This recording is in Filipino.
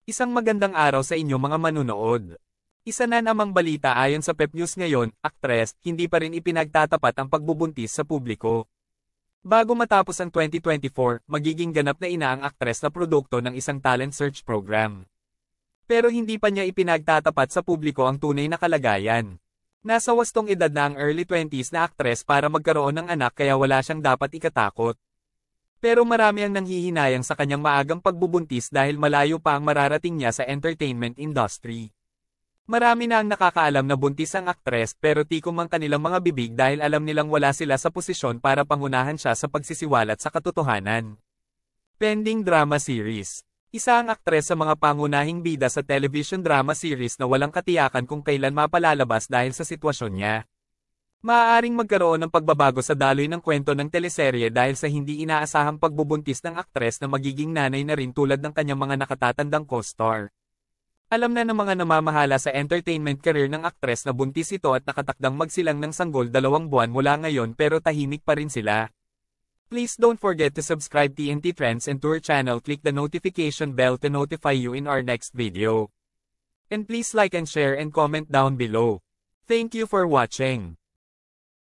Isang magandang araw sa inyo mga manunood. Isa na namang balita ayon sa Pep News ngayon, aktres, hindi pa rin ipinagtatapat ang pagbubuntis sa publiko. Bago matapos ang 2024, magiging ganap na ina ang aktres na produkto ng isang talent search program. Pero hindi pa niya ipinagtatapat sa publiko ang tunay na kalagayan. Nasa wastong edad na ang early 20s na aktres para magkaroon ng anak kaya wala siyang dapat ikatakot. Pero marami ang nanghihinayang sa kanyang maagang pagbubuntis dahil malayo pa ang mararating niya sa entertainment industry. Marami na ang nakakaalam na buntis ang aktres pero tikom ang kanilang mga bibig dahil alam nilang wala sila sa posisyon para pangunahan siya sa pagsisiwalat sa katotohanan. Pending drama series. Isa ang aktres sa mga pangunahing bida sa television drama series na walang katiyakan kung kailan mapalalabas dahil sa sitwasyon niya. Maaaring magkaroon ng pagbabago sa daloy ng kwento ng teleserye dahil sa hindi inaasahang pagbubuntis ng aktres na magiging nanay na rin tulad ng kanyang mga nakatatandang co-star. Alam na ng mga namamahala sa entertainment career ng aktres na buntis ito at nakatakdang magsilang ng sanggol 2 buwan mula ngayon pero tahimik pa rin sila. Please don't forget to subscribe TNT Trends and to our channel, click the notification bell to notify you in our next video. And please like and share and comment down below. Thank you for watching.